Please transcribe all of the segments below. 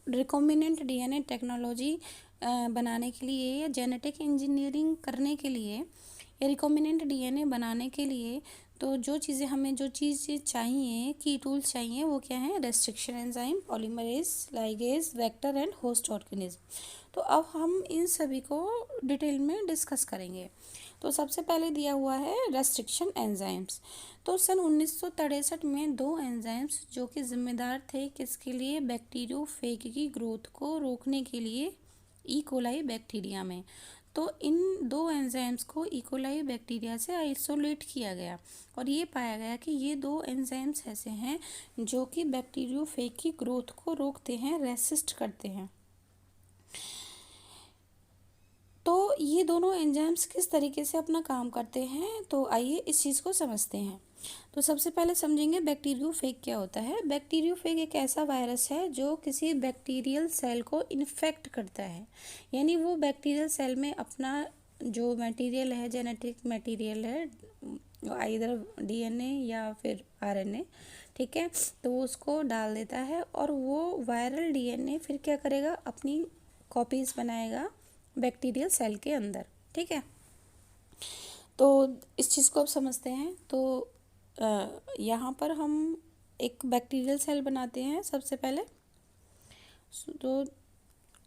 Recombinant DNA technology बनाने के लिए या जेनेटिक इंजीनियरिंग करने के लिए या रिकॉम्बिनेंट डीएनए बनाने के लिए तो जो चीज़ें चाहिए, की टूल्स चाहिए, वो क्या है? Restriction enzyme, polymerase, ligase, vector and host organism. तो अब हम इन सभी को डिटेल में डिस्कस करेंगे। तो सबसे पहले दिया हुआ है रेस्ट्रिक्शन एंजाइम्स। तो सन 1963 में 2 एंजाइम्स जो कि जिम्मेदार थे किसके लिए? बैक्टीरियोफेज की ग्रोथ को रोकने के लिए ई कोलाई बैक्टीरिया में। तो इन 2 एंजाइम्स को ई कोलाई बैक्टीरिया से आइसोलेट किया गया और ये पाया गया कि ये 2 एंजाइम्स ऐसे हैं जो कि बैक्टीरियोफेज की ग्रोथ को रोकते हैं, रेसिस्ट करते हैं। तो ये दोनों एंजाइम्स किस तरीके से अपना काम करते हैं, तो आइए इस चीज़ को समझते हैं। तो सबसे पहले समझेंगे बैक्टीरियोफेज क्या होता है। बैक्टीरियोफेज एक ऐसा वायरस है जो किसी बैक्टीरियल सेल को इन्फेक्ट करता है, यानी वो बैक्टीरियल सेल में अपना जो मटेरियल है, जेनेटिक मटेरियल है, आइदर डीएनए या फिर आरएनए, ठीक है, तो वो उसको डाल देता है और वो वायरल डीएनए फिर क्या करेगा? अपनी कॉपीज़ बनाएगा बैक्टीरियल सेल के अंदर, ठीक है। तो इस चीज़ को अब समझते हैं। तो यहाँ पर हम एक बैक्टीरियल सेल बनाते हैं सबसे पहले। तो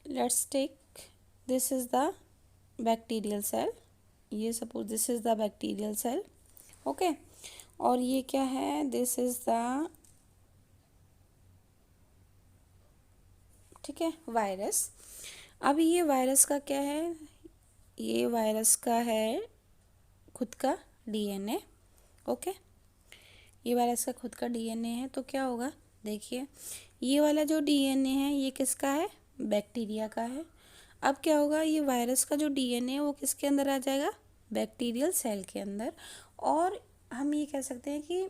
let's take this is the bacterial cell, ये suppose this is the bacterial cell, okay. और ये क्या है? दिस इज़ द, ठीक है, वायरस। अब ये वायरस का क्या है? ये वायरस का है खुद का डीएनए, ओके। ये वायरस का खुद का डीएनए है। तो क्या होगा? देखिए, ये वाला जो डीएनए है ये किसका है? बैक्टीरिया का है। अब क्या होगा? ये वायरस का जो डीएनए है वो किसके अंदर आ जाएगा? बैक्टीरियल सेल के अंदर। और हम ये कह सकते हैं कि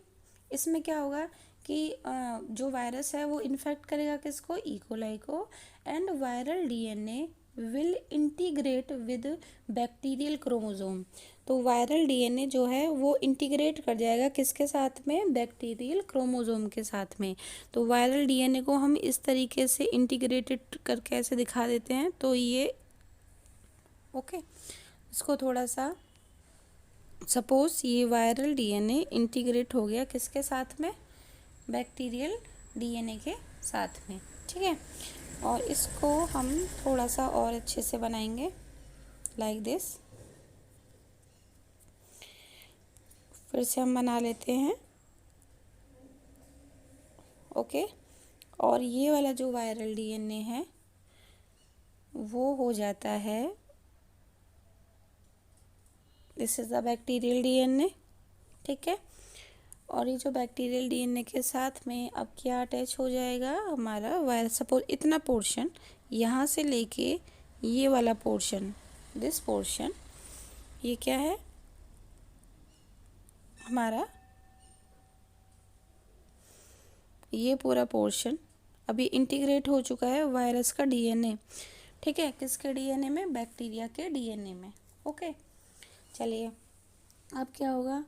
इसमें क्या होगा कि जो वायरस है वो इन्फेक्ट करेगा किसको? ई कोलाई को। And viral DNA will integrate with bacterial chromosome. तो वायरल डीएनए जो है वो इंटीग्रेट कर जाएगा किसके साथ में? बैक्टीरियल क्रोमोसोम के साथ में। तो वायरल डीएनए को हम इस तरीके से इंटीग्रेटेड करके ऐसे दिखा देते हैं। तो ये ओके, इसको थोड़ा सा, सपोज ये वायरल डीएनए इंटीग्रेट हो गया किसके साथ में? बैक्टीरियल डीएनए के साथ में, ठीक है। और इसको हम थोड़ा सा और अच्छे से बनाएंगे लाइक दिस। फिर से हम बना लेते हैं, ओके। और ये वाला जो वायरल डीएनए है वो हो जाता है, this is the bacterial DNA, ठीक है। और ये जो बैक्टीरियल डीएनए के साथ में अब क्या अटैच हो जाएगा? हमारा वायरस। सपोज इतना पोर्शन यहाँ से लेके ये वाला पोर्शन, दिस पोर्शन, ये क्या है? हमारा ये पूरा पोर्शन अभी इंटीग्रेट हो चुका है वायरस का डीएनए, ठीक है। किसके डीएनए में? बैक्टीरिया के डीएनए में, ओके। चलिए, अब क्या होगा?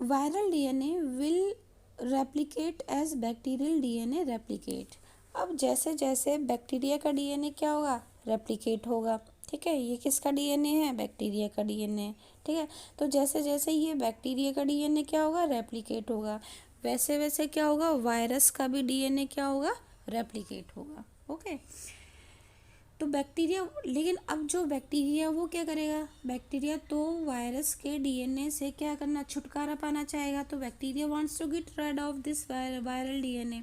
Viral DNA will replicate as bacterial DNA replicate. अब जैसे जैसे बैक्टीरिया का डीएनए क्या होगा? रेप्लिकेट होगा, ठीक है। ये किसका डीएनए है? बैक्टीरिया का डीएनए, ठीक है। तो जैसे जैसे ये बैक्टीरिया का डीएनए क्या होगा? रेप्लिकेट होगा, वैसे वैसे क्या होगा? वायरस का भी डीएनए क्या होगा? रेप्लिकेट होगा, ओके। तो बैक्टीरिया, लेकिन अब जो बैक्टीरिया वो क्या करेगा? बैक्टीरिया तो वायरस के डीएनए से क्या करना? छुटकारा पाना चाहेगा। तो bacteria wants to get rid of this viral DNA.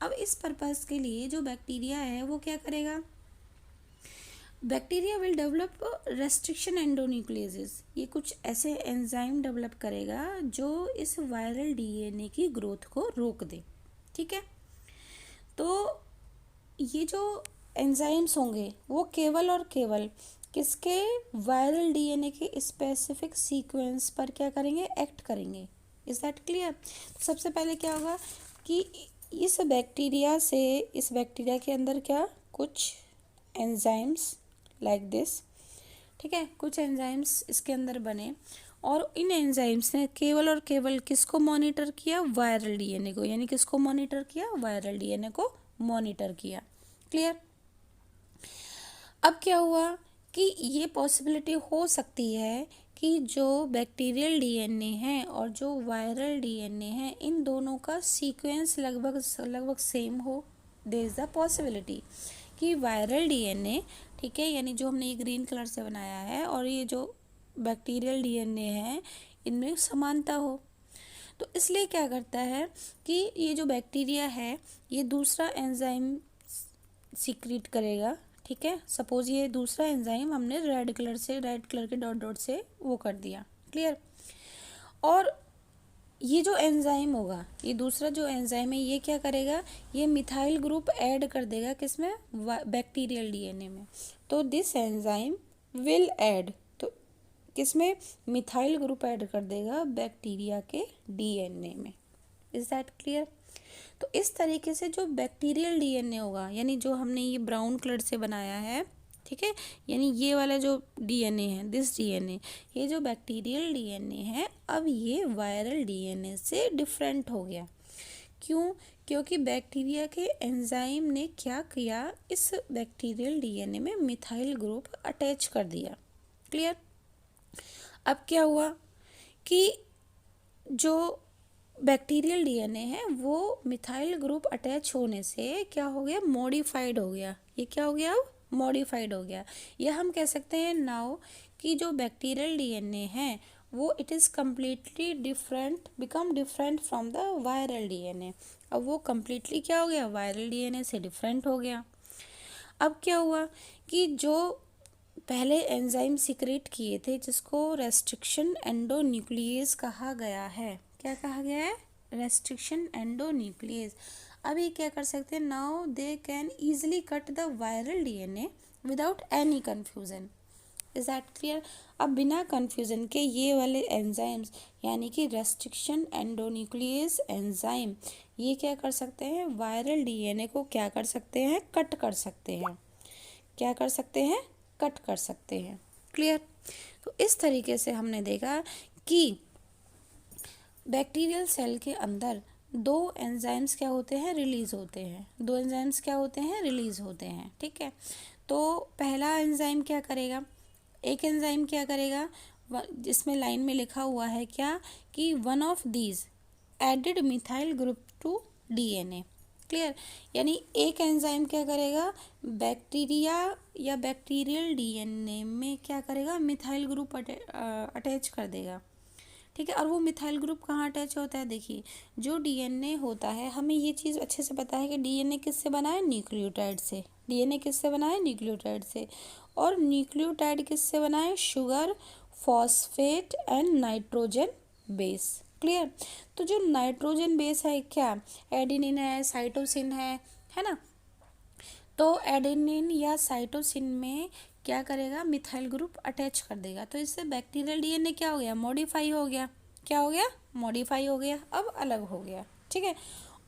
अब इस पर्पस के लिए जो बैक्टीरिया है वो क्या करेगा? Bacteria will develop restriction endonucleases. ये कुछ ऐसे एंजाइम डेवलप करेगा जो इस वायरल डीएनए की ग्रोथ को रोक दे, ठीक है। तो ये जो एंजाइम्स होंगे वो केवल और केवल किसके? वायरल डीएनए के स्पेसिफिक सीक्वेंस पर क्या करेंगे? एक्ट करेंगे। Is that clear? सबसे पहले क्या होगा कि इस बैक्टीरिया के अंदर क्या कुछ एंजाइम्स लाइक दिस, ठीक है, कुछ एंजाइम्स इसके अंदर बने और इन एंजाइम्स ने केवल और केवल किसको मॉनिटर किया? वायरल डीएनए को। यानी किसको मॉनिटर किया? वायरल डीएनए को मॉनिटर किया, क्लियर। अब क्या हुआ कि ये पॉसिबिलिटी हो सकती है कि जो बैक्टीरियल डीएनए है और जो वायरल डीएनए है, इन दोनों का सीक्वेंस लगभग लगभग सेम हो। देयर इज़ द पॉसिबिलिटी कि वायरल डीएनए, ठीक है, यानी जो हमने ये ग्रीन कलर से बनाया है, और ये जो बैक्टीरियल डीएनए है, इनमें समानता हो। तो इसलिए क्या करता है कि ये जो बैक्टीरिया है ये दूसरा एंजाइम सीक्रेट करेगा, ठीक है। सपोज ये दूसरा एंजाइम हमने रेड कलर के डॉट डॉट से वो कर दिया, क्लियर। और ये जो एंजाइम होगा, ये दूसरा जो एंजाइम है, ये क्या करेगा, ये मिथाइल ग्रुप ऐड कर देगा किसमें, बैक्टीरियल डीएनए में। तो दिस एंजाइम विल ऐड, तो किसमें, मिथाइल ग्रुप ऐड कर देगा बैक्टीरिया के डीएनए में। Is that clear. तो इस तरीके से जो बैक्टीरियल डीएनए होगा, यानी जो हमने ये ब्राउन कलर से बनाया है, ठीक है, यानी ये वाला जो डीएनए है, दिस डीएनए, ये जो बैक्टीरियल डीएनए है, अब ये वायरल डीएनए से डिफरेंट हो गया। क्यों? क्योंकि बैक्टीरिया के एंजाइम ने क्या किया, इस बैक्टीरियल डीएनए में मिथाइल ग्रुप अटैच कर दिया, क्लियर। अब क्या हुआ कि जो बैक्टीरियल डीएनए है वो मिथाइल ग्रुप अटैच होने से क्या हो गया, मॉडिफाइड हो गया। ये क्या हो गया, अब मॉडिफाइड हो गया। या हम कह सकते हैं नाउ कि जो बैक्टीरियल डीएनए है वो it is completely different, become different from the viral DNA. अब वो कम्प्लीटली क्या हो गया, वायरल डीएनए से डिफरेंट हो गया। अब क्या हुआ कि जो पहले एंजाइम सीक्रेट किए थे जिसको रेस्ट्रिक्शन एंडोन्यूक्लियस कहा गया है, क्या कहा गया है, रेस्ट्रिक्शन एंडोन्यूक्लियस। अब ये क्या कर सकते हैं, now they can easily cut the viral DNA without any confusion. Is that clear. अब बिना कन्फ्यूजन के ये वाले एंजाइम्स, यानी कि रेस्ट्रिक्शन एंडोन्यूक्लियस एंजाइम, ये क्या कर सकते हैं, वायरल डीएनए को क्या कर सकते हैं, कट कर सकते हैं। क्या कर सकते हैं, कट कर सकते हैं, क्लियर। तो इस तरीके से हमने देखा कि बैक्टीरियल सेल के अंदर दो एंजाइम्स क्या होते हैं, रिलीज होते हैं। दो एंजाइम्स क्या होते हैं, रिलीज होते हैं, ठीक है। तो पहला एंजाइम क्या करेगा, एक एंजाइम क्या करेगा, जिसमें लाइन में लिखा हुआ है क्या, कि one of these added methyl group to DNA, clear. यानी एक एंजाइम क्या करेगा, बैक्टीरिया या बैक्टीरियल डीएनए में क्या करेगा, मिथाइल ग्रुप अटैच कर देगा, ठीक है। और वो मिथाइल ग्रुप कहाँ अटैच होता है, देखिए जो डीएनए होता है, हमें ये चीज़ अच्छे से पता है कि डीएनए किससे बना है, न्यूक्लियोटाइड से। डीएनए किससे बना है, न्यूक्लियोटाइड से। और न्यूक्लियोटाइड किससे बना है, sugar, phosphate and nitrogen base, clear. तो जो नाइट्रोजन बेस है क्या, एडेनिन है, साइटोसिन है ना। तो एडेनिन या साइटोसिन में क्या करेगा, मिथाइल ग्रुप अटैच कर देगा। तो इससे बैक्टीरियल डीएनए क्या हो गया, मॉडिफाई हो गया। क्या हो गया, मॉडिफाई हो गया, अब अलग हो गया, ठीक है।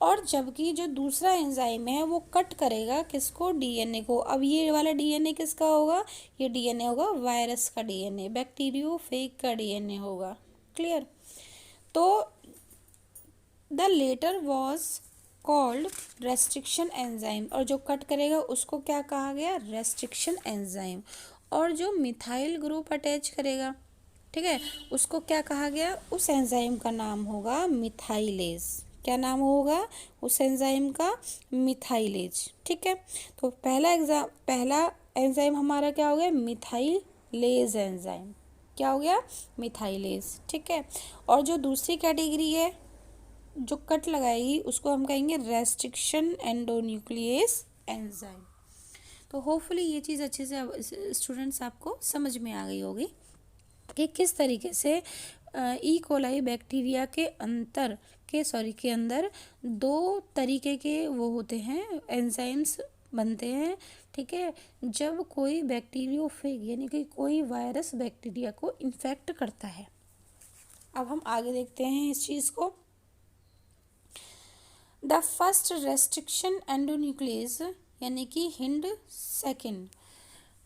और जबकि जो दूसरा एंजाइम है वो कट करेगा किसको, डीएनए को। अब ये वाला डीएनए किसका होगा, ये डीएनए होगा वायरस का डीएनए, बैक्टीरियोफेज का डीएनए होगा, क्लियर। तो the latter was called restriction enzyme, और जो कट करेगा उसको क्या कहा गया, रेस्ट्रिक्शन एंजाइम। और जो मिथाइल ग्रुप अटैच करेगा, ठीक है, उसको क्या कहा गया, उस एंजाइम का नाम होगा मिथाइलेज। क्या नाम होगा उस एंजाइम का, मिथाइलेज, ठीक है। तो पहला एंजाइम हमारा क्या हो गया, मिथाइलेज एंजाइम। क्या हो गया, मिथाइलेज, ठीक है। और जो दूसरी कैटेगरी है जो कट लगाएगी उसको हम कहेंगे रेस्ट्रिक्शन एंडोन्यूक्लियस एंजाइम। तो होपफुली ये चीज़ अच्छे से स्टूडेंट्स आपको समझ में आ गई होगी कि किस तरीके से ई कोलाई बैक्टीरिया के के अंदर दो तरीके के वो होते हैं, एंजाइम्स बनते हैं, ठीक है, जब कोई बैक्टीरियोफेज यानी कि कोई वायरस बैक्टीरिया को इन्फेक्ट करता है। अब हम आगे देखते हैं इस चीज़ को। द फर्स्ट रेस्ट्रिक्शन एंडोन्यूक्लियस यानी कि Hind second,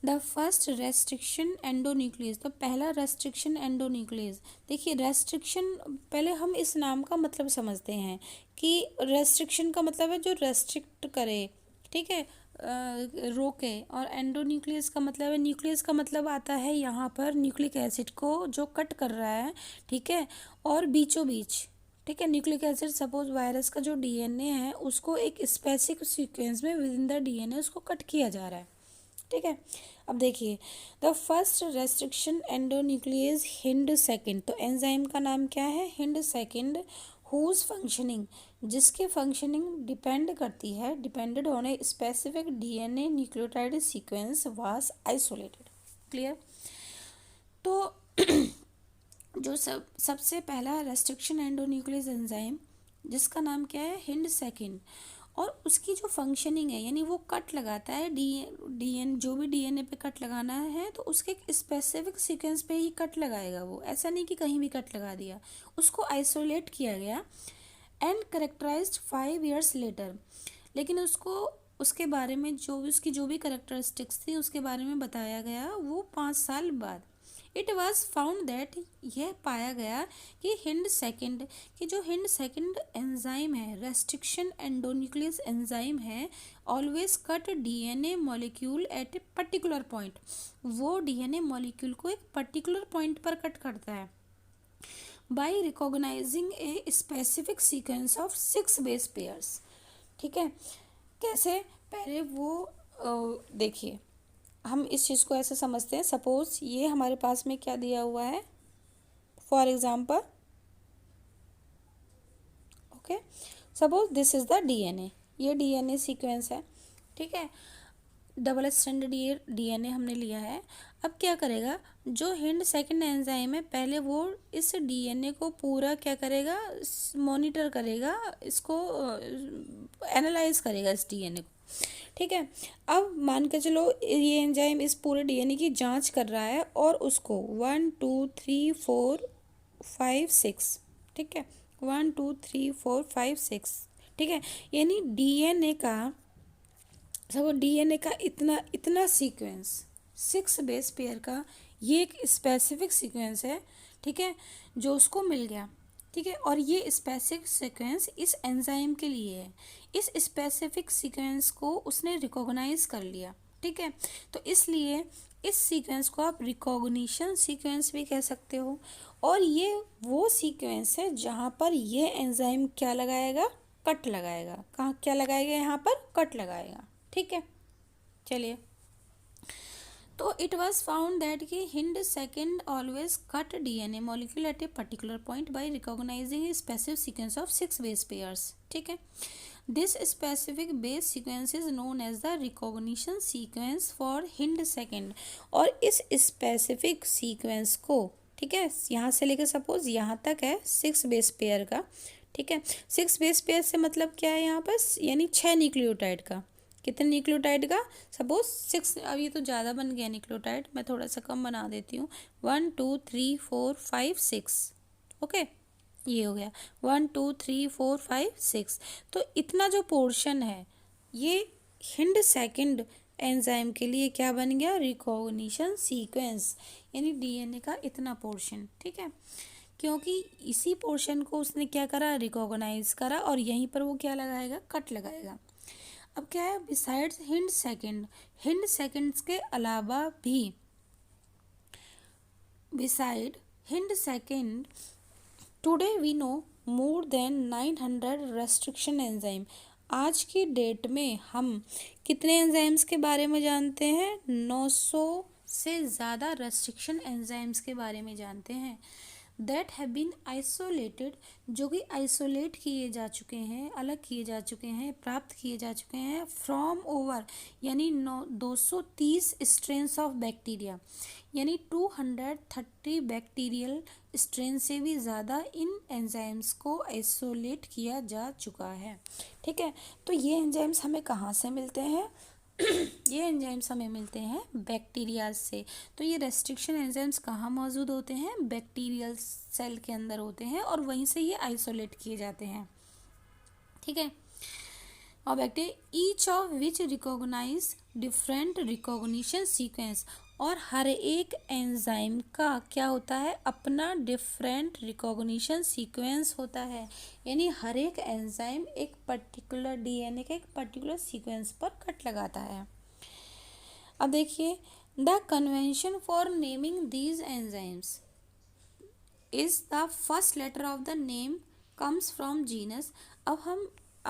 the first restriction endonuclease, तो पहला रेस्ट्रिक्शन एंडोन्यूक्लियस। देखिए रेस्ट्रिक्शन, पहले हम इस नाम का मतलब समझते हैं कि रेस्ट्रिक्शन का मतलब है जो रेस्ट्रिक्ट करे, ठीक है, रोके, और एंडोन्यूक्लियस का मतलब है, न्यूक्लियस का मतलब आता है यहाँ पर न्यूक्लिक एसिड को जो कट कर रहा है, ठीक है, और बीचों बीच, ठीक है, न्यूक्लिक एसिड सपोज वायरस का जो डीएनए है उसको एक स्पेसिफिक सीक्वेंस में विद इन द डीएनए उसको कट किया जा रहा है, ठीक है। अब देखिए, the first restriction endonuclease hind second, तो एंजाइम का नाम क्या है, हिंड सेकेंड, हुज फंक्शनिंग, जिसके फंक्शनिंग डिपेंड करती है, depended on a specific DNA nucleotide sequence was isolated. Clear. तो जो सबसे पहला रेस्ट्रिक्शन एंडोन्यूक्लियस एंजाइम जिसका नाम क्या है, हिंड सेकेंड, और उसकी जो फंक्शनिंग है यानी वो कट लगाता है डीएन जो भी डीएनए पे कट लगाना है तो उसके एक स्पेसिफिक सीक्वेंस पे ही कट लगाएगा वो, ऐसा नहीं कि कहीं भी कट लगा दिया, उसको आइसोलेट किया गया एंड करेक्टराइज्ड 5 years लेटर, लेकिन उसको उसके बारे में जो भी उसकी जो भी करेक्टरिस्टिक्स थी उसके बारे में बताया गया वो 5 साल बाद। इट वॉज फाउंड दैट, यह पाया गया कि हिंड सेकेंड, कि जो हिंड सेकेंड एंजाइम है, रेस्ट्रिक्शन एंडोन्यूक्लियस एंजाइम है, always cut DNA molecule at a particular point, वो डीएनए मॉलिक्यूल को एक पर्टिकुलर पॉइंट पर कट करता है by recognising a specific sequence of 6 base pairs. ठीक है, कैसे, पहले वो देखिए, हम इस चीज़ को ऐसे समझते हैं, सपोज ये हमारे पास में क्या दिया हुआ है, for example, okay, suppose this is the DNA, ये डीएनए सीक्वेंस है, ठीक है, डबल स्ट्रैंडेड ये डीएनए हमने लिया है। अब क्या करेगा, जो हिंड सेकेंड एंजाइम है पहले वो इस डीएनए को पूरा क्या करेगा, मॉनिटर करेगा, इसको एनालाइज करेगा इस डीएनए को, ठीक है। अब मान के चलो ये एंजाइम इस पूरे डीएनए की जांच कर रहा है और उसको 1 2 3 4 5 6, ठीक है, 1 2 3 4 5 6, ठीक है, यानी डीएनए का सब डीएनए का इतना इतना सीक्वेंस 6 बेस पेयर का ये एक स्पेसिफिक सीक्वेंस है, ठीक है, जो उसको मिल गया, ठीक है, और ये स्पेसिफिक सीक्वेंस इस एंजाइम के लिए है, इस स्पेसिफिक सीक्वेंस को उसने रिकॉग्नाइज कर लिया, ठीक है, तो इसलिए इस सीक्वेंस को आप रिकॉग्निशन सीक्वेंस भी कह सकते हो, और ये वो सीक्वेंस है जहाँ पर ये एंजाइम क्या लगाएगा, कट लगाएगा, कहाँ क्या लगाएगा, यहाँ पर कट लगाएगा, ठीक है। चलिए, तो इट वॉज फाउंड दैट कि Hind second always cut DNA molecule at a particular point by recognising a specific sequence of 6 base pairs, ठीक है। This specific base sequence is known as the recognition sequence for Hind second, और इस specific sequence को, ठीक है, यहाँ से लेकर सपोज यहाँ तक है 6 बेस पेयर का, ठीक है, 6 बेस पेयर से मतलब क्या है यहाँ पर, यानी 6 न्यूक्लियोटाइड का, कितने न्यूक्लियोटाइड का, सपोज 6, अब ये तो ज़्यादा बन गया न्यूक्लियोटाइड, मैं थोड़ा सा कम बना देती हूँ, 1 2 3 4 5 6, ओके, ये हो गया 1 2 3 4 5 6, तो इतना जो पोर्शन है ये हिंड सेकेंड एंजाइम के लिए क्या बन गया, रिकॉग्निशन सीक्वेंस, यानी डीएनए का इतना पोर्शन, ठीक है, क्योंकि इसी पोर्शन को उसने क्या करा, रिकॉग्नाइज करा, और यहीं पर वो क्या लगाएगा, कट लगाएगा। अब क्या है, besides Hind second, Hind seconds के अलावा भी, beside Hind second today we know more than 900 restriction enzyme, आज की डेट में हम कितने एंजाइम्स के बारे में जानते हैं, 900 से ज़्यादा रेस्ट्रिक्शन एंजाइम्स के बारे में जानते हैं, दैट हैव बीन आइसोलेटेड, जो कि आइसोलेट किए जा चुके हैं, अलग किए जा चुके हैं, प्राप्त किए जा चुके हैं फ्रॉम ओवर, यानी 230 स्ट्रेन्स ऑफ बैक्टीरिया, यानी 230 बैक्टीरियल स्ट्रेन से भी ज़्यादा इन एंजाइम्स को आइसोलेट किया जा चुका है, ठीक है। तो ये एंजाइम्स हमें कहाँ से मिलते हैं ये एंजाइम्स हमें मिलते हैं बैक्टीरिया से, तो ये रेस्ट्रिक्शन एंजाइम्स कहाँ मौजूद होते हैं, बैक्टीरियल सेल के अंदर होते हैं, और वहीं से ये आइसोलेट किए जाते हैं, ठीक है। और bacteria each of which recognise different recognition sequence, और हर एक एंजाइम का क्या होता है, अपना डिफरेंट रिकॉग्निशन सीक्वेंस होता है। यानी हर एक एंजाइम एक पर्टिकुलर डीएनए के एक पर्टिकुलर सीक्वेंस पर कट लगाता है। अब देखिए, the convention for naming these enzymes is the first letter of the name comes from genus. अब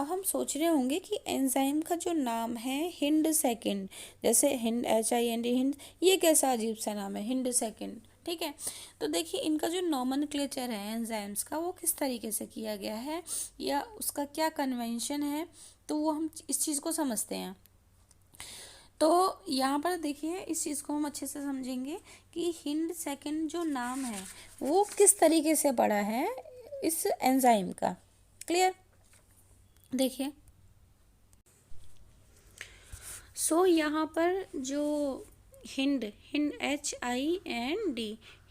हम सोच रहे होंगे कि एंजाइम का जो नाम है हिंड सेकंड, जैसे हिंड HIND हिंड, ये कैसा अजीब सा नाम है हिंड सेकंड। ठीक है, तो देखिए इनका जो नॉमेनक्लेचर है एंजाइम्स का वो किस तरीके से किया गया है या उसका क्या कन्वेंशन है, तो वो हम इस चीज़ को समझते हैं। तो यहाँ पर देखिए इस चीज़ को हम अच्छे से समझेंगे कि हिंड सेकंड जो नाम है वो किस तरीके से पड़ा है इस एंजाइम का। क्लियर? देखिए, यहाँ पर जो हिंड हिंड HIND,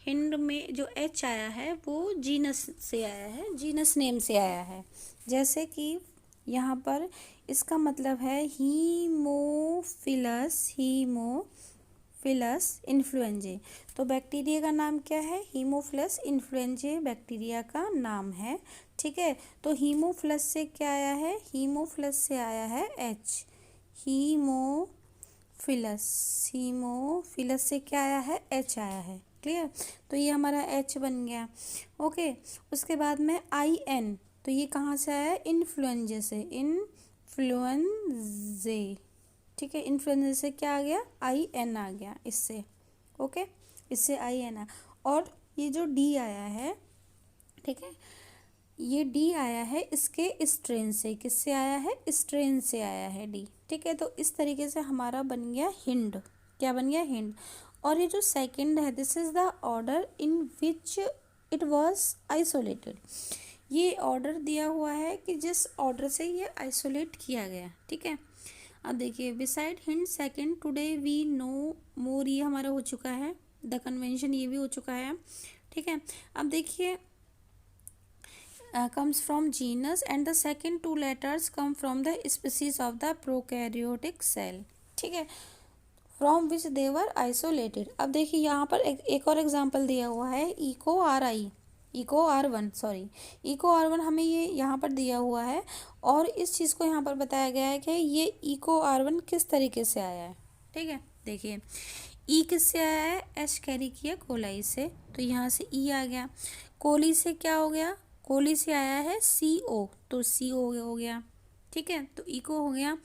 हिंड में जो H आया है वो जीनस से आया है, जीनस नेम से आया है। जैसे कि यहाँ पर इसका मतलब है हीमोफिलस इन्फ्लुएंजे। तो बैक्टीरिया का नाम क्या है, हीमोफिलस इन्फ्लुएंजे बैक्टीरिया का नाम है। ठीक है, तो हीमोफिलस से क्या आया है, हीमोफिलस से आया है H। हीमोफिलस से क्या आया है, H आया है। क्लियर? तो ये हमारा H बन गया। ओके, उसके बाद में IN, तो ये कहाँ से आया है, इन्फ्लुएंजे से, इन्फ्लुएंजे। ठीक है, इन्फ्लुएंजे से क्या आ गया, IN आ गया इससे। ओके, इससे IN आ, और ये जो D आया है, ठीक है, ये D आया है इसके स्ट्रेन से, किससे आया है, स्ट्रेन से आया है D। ठीक है, तो इस तरीके से हमारा बन गया हिंड। क्या बन गया, हिंड। और ये जो सेकंड है, this is the order in which it was isolated. ये ऑर्डर दिया हुआ है कि जिस ऑर्डर से ये आइसोलेट किया गया। ठीक है, अब देखिए, beside hind second today we know more, ये हमारा हो चुका है, द कन्वेंशन ये भी हो चुका है। ठीक है, अब देखिए, comes from genus and the second two letters come from the species of the prokaryotic cell। ठीक है, from which they were isolated। अब देखिए यहाँ पर एक और एग्जांपल दिया हुआ है, इको आर वन हमें ये यहाँ पर दिया हुआ है, और इस चीज़ को यहाँ पर बताया गया है कि ये इको R1 किस तरीके से आया है। ठीक है, देखिए ई किससे आया है, H कैरी किया कोलाई से, तो यहाँ से ई आ गया। कोली से क्या हो गया, कोली से आया है CO, तो CO हो गया। ठीक है, तो इको हो गया।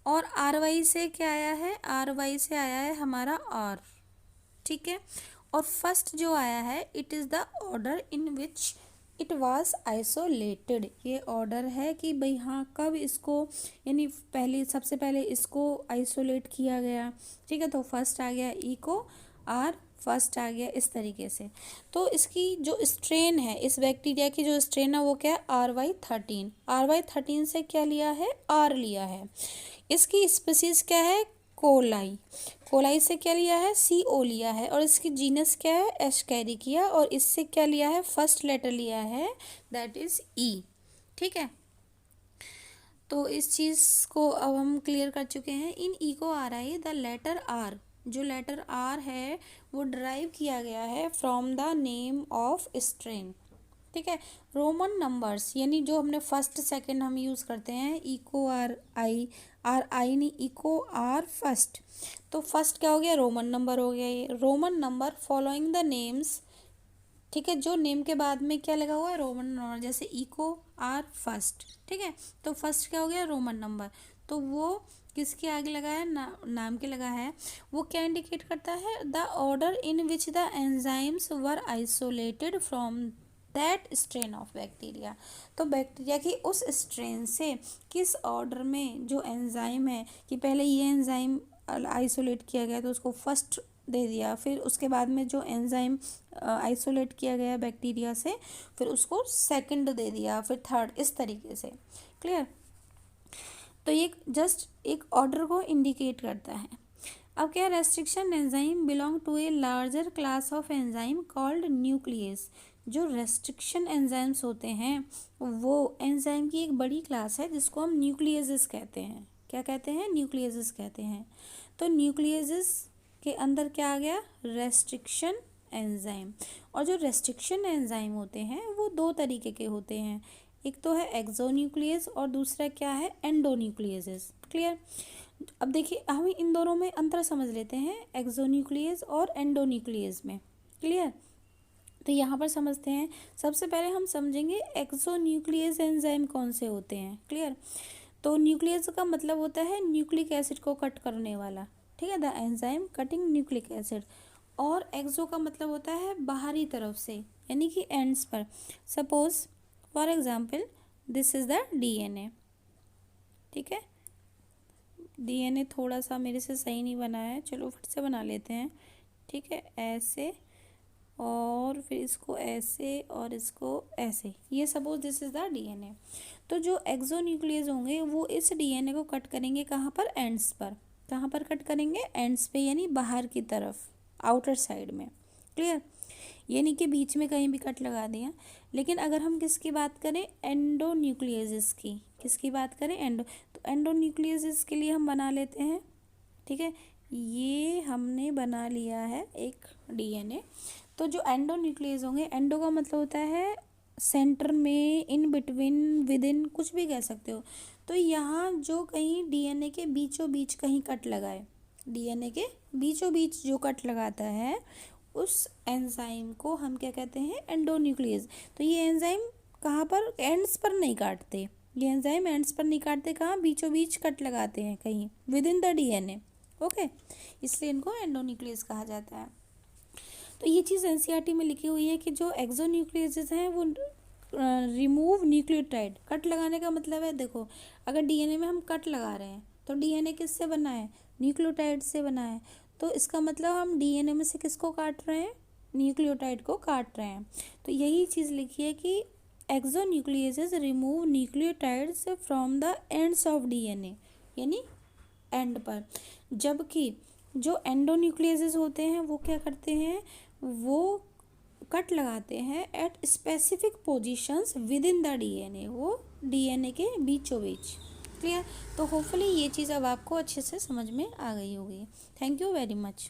और RY से क्या आया है, RY से आया है हमारा R। ठीक है, और फर्स्ट जो आया है, it is the order in which it was isolated. ये ऑर्डर है कि भाई हाँ कब इसको, यानी सबसे पहले इसको आइसोलेट किया गया। ठीक है, तो फर्स्ट आ गया इको R, फर्स्ट आ गया इस तरीके से। तो इसकी जो स्ट्रेन है, इस बैक्टीरिया की जो स्ट्रेन है वो क्या है, RY13 से क्या लिया है, R लिया है। इसकी स्पीसीज क्या है, कोलाई से क्या लिया है, CO लिया है, और इसकी जीनस क्या है, H कैरी किया, और इससे क्या लिया है, फर्स्ट लेटर लिया है, दैट इज E। ठीक है, तो इस चीज़ को अब हम क्लियर कर चुके हैं। In eco RI the letter R, जो लेटर R है वो ड्राइव किया गया है from the name of strain. ठीक है, रोमन नंबर्स, यानी जो हमने फर्स्ट सेकंड हम यूज़ करते हैं, इको RI नहीं, इको R फर्स्ट, तो फर्स्ट क्या हो गया, रोमन नंबर हो गया। ये Roman number following the names. ठीक है, जो नेम के बाद में क्या लगा हुआ है, रोमन नंबर, जैसे इको R फर्स्ट। ठीक है, तो फर्स्ट क्या हो गया, रोमन नंबर, तो वो किसके आगे लगा है, नाम के लगा है। वो क्या इंडिकेट करता है, the order in which the enzymes were isolated from that strain of bacteria. तो बैक्टीरिया की उस स्ट्रेन से किस ऑर्डर में जो एंजाइम है, कि पहले ये एंजाइम आइसोलेट किया गया तो उसको फर्स्ट दे दिया, फिर उसके बाद में जो एंजाइम आइसोलेट किया गया बैक्टीरिया से, फिर उसको सेकंड दे दिया, फिर थर्ड, इस तरीके से। क्लियर? तो ये जस्ट एक ऑर्डर को इंडिकेट करता है। अब क्या, restriction enzyme belong to a larger class of enzyme called nucleus. जो रेस्ट्रिक्शन एंजाइम्स होते हैं वो एंजाइम की एक बड़ी क्लास है जिसको हम न्यूक्लियस कहते हैं। क्या कहते हैं, न्यूक्लियस कहते हैं। तो न्यूक्लियस के अंदर क्या आ गया, रेस्ट्रिक्शन एंजाइम। और जो रेस्ट्रिक्शन एंजाइम होते हैं वो दो तरीके के होते हैं, एक तो है एक्सोन्यूक्लियस और दूसरा क्या है, एंडोन्यूक्लियस। क्लियर। अब देखिए हम इन दोनों में अंतर समझ लेते हैं, एक्सोन्यूक्लियस और एंडोन्यूक्लियस में। क्लियर। तो यहाँ पर समझते हैं, सबसे पहले हम समझेंगे एक्सोन्यूक्लियस एंजाइम कौन से होते हैं। क्लियर। तो न्यूक्लियस का मतलब होता है न्यूक्लिक एसिड को कट करने वाला, ठीक है, the enzyme cutting nucleic acid. और एक्सो का मतलब होता है बाहरी तरफ से, यानी कि एंड्स पर। Suppose for example this is the DNA, ठीक है। डीएनए थोड़ा सा मेरे से सही नहीं बना है, चलो फिर से बना लेते हैं, ठीक है। ऐसे और फिर इसको ऐसे और इसको ऐसे, ये suppose this is the DNA. तो जो एक्सोन्यूक्लियस होंगे वो इस डीएनए को कट करेंगे कहाँ पर, एंड्स पर। कहाँ पर कट करेंगे, एंड्स पे, यानी बाहर की तरफ, आउटर साइड में। क्लियर। यानी कि बीच में कहीं भी कट लगा दिया। लेकिन अगर हम किसकी बात करें, एंडोन्यूक्लियस की, किसकी बात करें, तो एंडोन्यूक्लियस के लिए हम बना लेते हैं, ठीक है। ये हमने बना लिया है एक डीएनए। तो जो एंडोन्यूक्लियस होंगे, एंडो का मतलब होता है सेंटर में, इन बिटवीन, विद इन, कुछ भी कह सकते हो। तो यहाँ जो कहीं डीएनए के बीचों बीच कहीं कट लगाए, डीएनए के बीचों बीच जो कट लगाता है उस एंजाइम को हम क्या कहते हैं, एंडोन्यूक्लियस। तो ये एंजाइम कहाँ पर, एंड्स पर नहीं काटते, ये एंजाइम एंड्स पर नहीं काटते, कहाँ, बीचों बीच कट लगाते हैं कहीं with in the DNA. Okay, इसलिए इनको एंडोन्यूक्लियस कहा जाता है। तो ये चीज़ एनसीईआरटी में लिखी हुई है कि जो एक्सोन्यूक्लियस हैं वो रिमूव न्यूक्लियोटाइड। कट लगाने का मतलब है, देखो अगर डीएनए में हम कट लगा रहे हैं तो डीएनए किससे बना है, न्यूक्लियोटाइड से बना है। तो इसका मतलब हम डीएनए में से किसको काट रहे हैं, न्यूक्लियोटाइड को काट रहे हैं। तो यही चीज़ लिखी है कि exonuclease remove nucleotides from the ends of DNA, यानी एंड पर। जबकि जो एंडोन्यूक्लियस होते हैं वो क्या करते हैं, वो कट लगाते हैं at specific positions with in the DNA, वो डीएनए के बीचों बीच। क्लियर। तो होपफुली ये चीज़ अब आपको अच्छे से समझ में आ गई होगी। Thank you very much.